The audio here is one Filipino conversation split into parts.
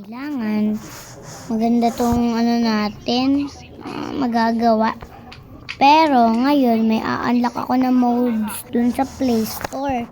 Kailangan maganda tong natin magagawa. Pero ngayon may a-unlock ako na modes dun sa Play Store.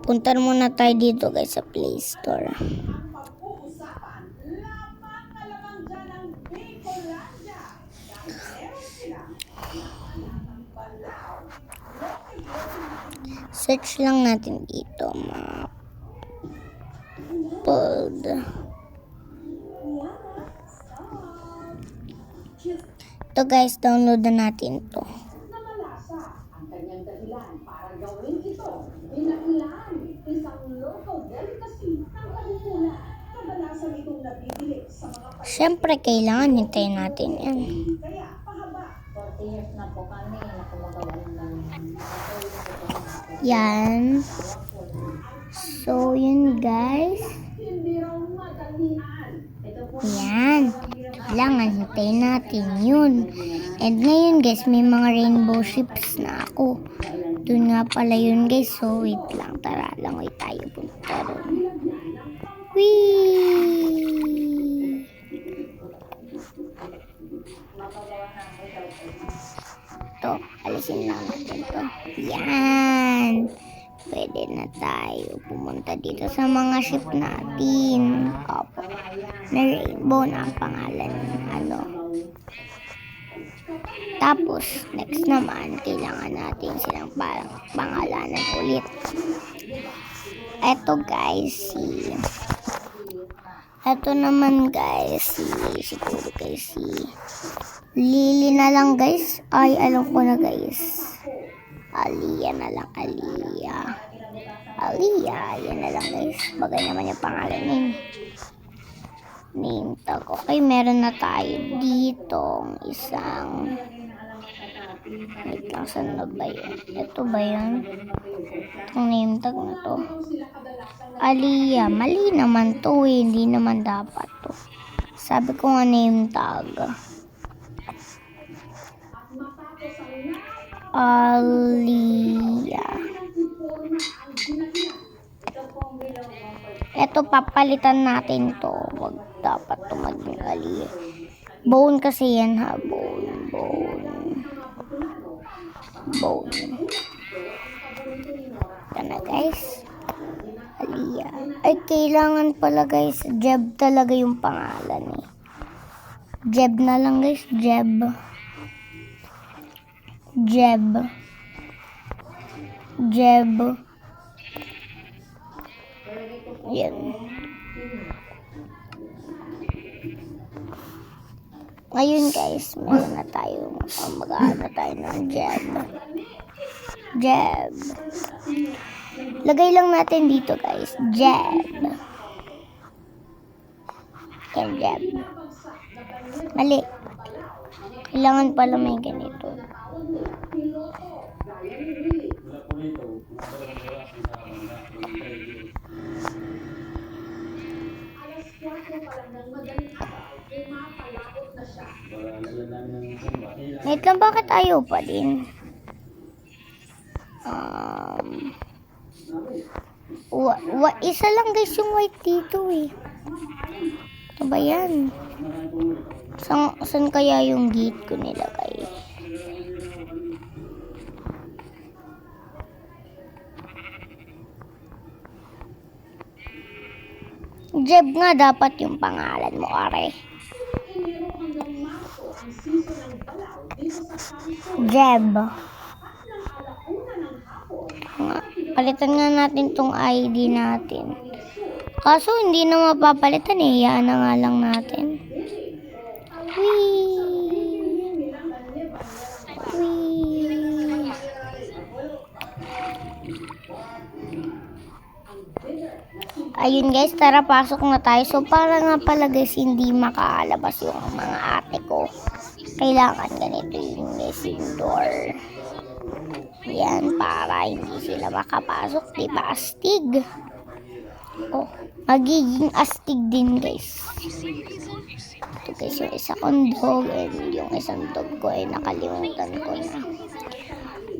Punta muna tayo dito guys sa Play Store. Search lang natin dito, Mappled. Ito guys, download na natin to. Siyempre, kailangan hintayin natin yan. Yan. So, yun guys. Yan. Kailangan hintayin natin yun. And ngayon guys, may mga rainbow ships na ako. Doon nga pala yun guys. So, wait lang. Tara lang. Wait tayo punta ron. Whee! Ito. Alisin lang natin to. Yan. Pwede na tayo pumunta dito sa mga ship natin. Opo. Na rainbow na ang pangalan. Tapos, next naman, kailangan natin silang pangalanan ulit. Eto guys, Eto naman guys, siguro guys, Lily na lang guys. Ay, alam ko na guys. Aliyah na lang, Aliyah. Yan na lang guys. Bagay naman yung pangalan yun. Name tag. Okay, meron na tayo ditong isang. Wait lang, saan na ba yan? Ito ba yan? Itong name tag na to. Aliyah. Mali naman to eh. Hindi naman dapat to. Sabi ko nga name tag. Aliyah. Ito, papalitan natin to. Wag dapat to maging Aliyah. Bone kasi yan ha. Bone. Ito na guys. Aliyah. Ay, kailangan pala guys. Jeb talaga yung pangalan eh. Jeb na lang guys. Jeb. Yan. Ngayon guys, meron na tayo. Mag-aano tayo ng Jeb. Lagay lang natin dito guys. Jeb. Yan, Jeb. Mali. Kailangan pala may ganito. Wait lang, bakit ayaw pa din? Isa lang guys yung white dito eh. Ito ba yan? Saan kaya yung gate ko nilagay? Jeb nga dapat yung pangalan mo, are. Jeb. Palitan nga natin tong ID natin. Kaso hindi na mapapalitan eh. Yan na nga lang natin. Ayun guys, tara pasok na tayo. So para nga pala guys hindi makaalabas yung mga ate ko, kailangan ganito yung messenger door. Yan, para hindi sila makapasok. Diba astig? Oh, magiging astig din guys. Ito guys yung isa kong dog and yung isang dog ko ay nakalimutan ko na.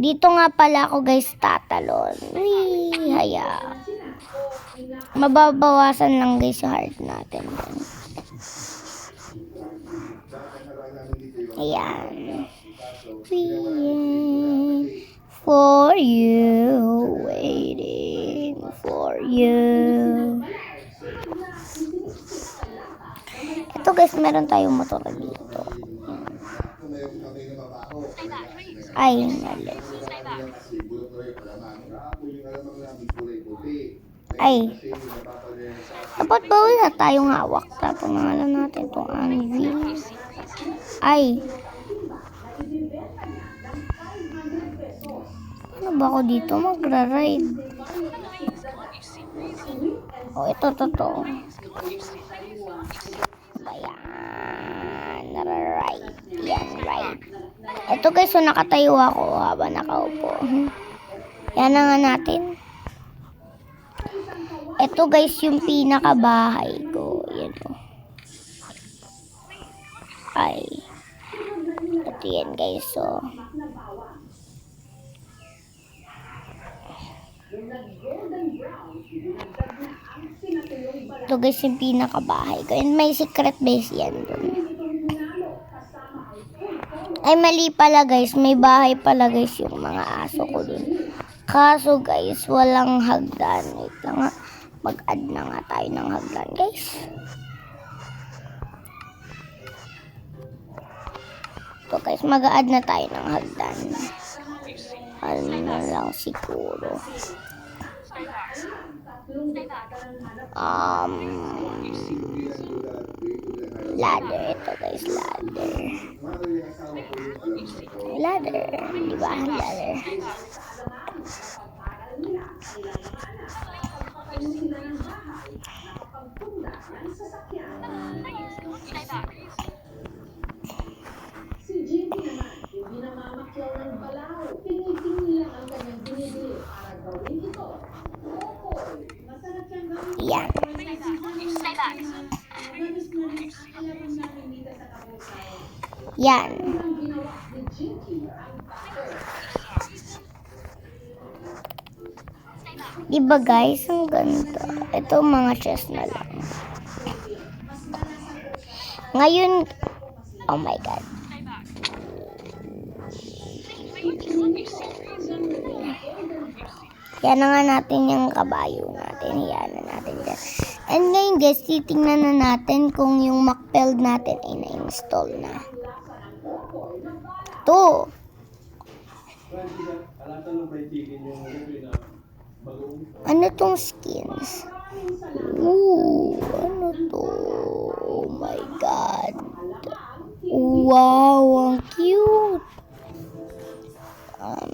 Dito nga pala ako guys tatalon. Wee, haya. Mababawasan lang guys yung heart natin. Ayan. Waiting for you. Waiting for you. Ito guys, meron tayong motor dito. Ay, mali. Ay. Dapat ba wala tayong hawak? Tapos na lang natin itong anvil. Ay. Ano ba ako dito? Magra-ride. Oh, ito, totoo. Ayan. Nara-ride. Yan, ride. Ito guys, so nakatayo ako habang nakaupo. Yan na nga natin. Ito guys, yung pinakabahay ko. Yan o. Ay. Ito yan guys, so. Ito guys, yung pinakabahay ko. And may secret base yan dun. Ay, mali pala guys. May bahay pala guys yung mga aso ko dun. Kaso guys, walang hagdan. Wait lang nga. Mag-add na nga tayo ng hagdan guys. So guys, mag-add na tayo ng hagdan. Ano na lang siguro. Ladder. Ito guys, ladder. Ladder. Diba? Ladder. Si Jimmy naman, hindi namamakyaw ng balaw. Tinitingin lang ang kanyang binibili para gawin ito. Okoy, masarap siyang gawin. Yan. Yan. Ang ginawa ni Jimmy ang bato. Diba guys, ang ganda. Ito mga chest na lang. Ngayon, oh my god. Yan na nga natin yung kabayo natin. Yan na natin dyan. And ngayon guys, titingnan na natin kung yung Macpeld natin ay na-install na. Ito. Ano tong skins? Ooh, ano to? Oh my god. Wow, ang cute.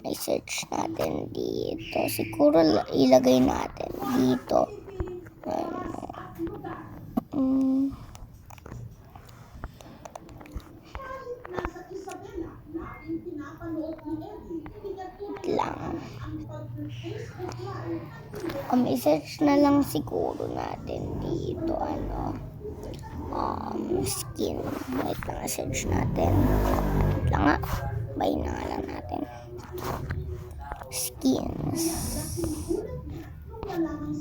I-search natin dito. Siguro ilagay natin dito. Lang. I-search na lang siguro natin dito. Skin. Wait lang, i-search natin. Wait lang nga. Buy na nga lang natin. Skins.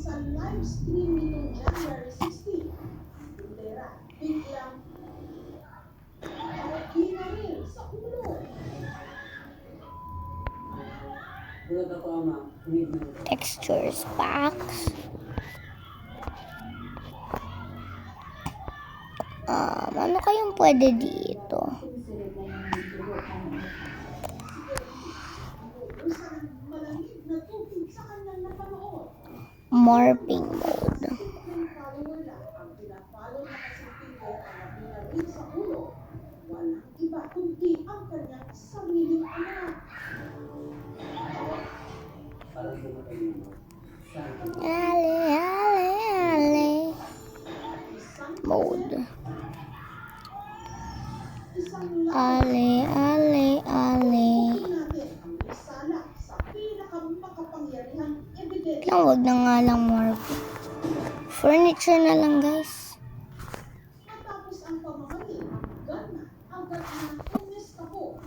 Sa live stream nitong January 16, biglang kinaril sa ulo. Textures packs. Ano kayong pwede dito? Morphing mode. Walang iba kundi ang kanyang sariling anak. Ale. Mode. Ale. Lang, wag na nga lang morphing. Furniture na lang guys. Matapos ang pamamali, agad na ng umestapo.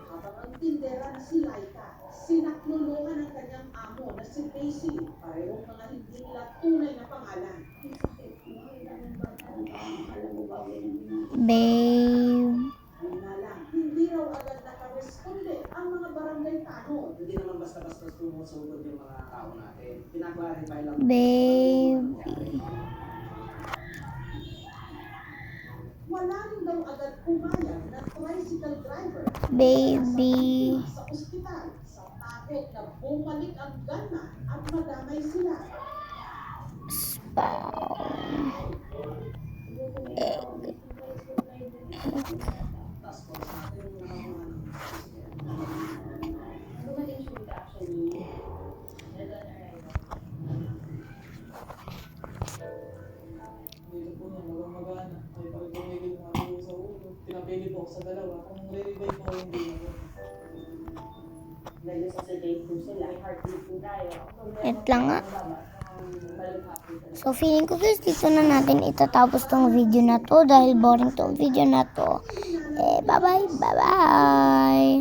Habang ang tindera na sila amo na si Daisy. Parehong mga hindi nila tunay na pangalan. Babe. Yun nga lang, hindi raw agad nakaresponde ang mga barangay tanod. Hindi naman basta-basta sumusugod yung mga tao natin. Pinaklarify lang. Babe. Wala rin daw agad pumayag na tricycle driver Baby. sa ospital sa takot na bumalik ang gana at madamay sila. Task force natin yung mga Dito po niya, magana. Ay, pag tumigil mo ako sa ulo, pinapili po ako sa dalawa. Kung re-revive po, hindi na po. Dahil sa sedate po sila, ay heartbeat po tayo. Wait lang nga. So, feeling ko guys, dito na natin itatapos tong video na to dahil boring tong video na to. Bye-bye, bye-bye.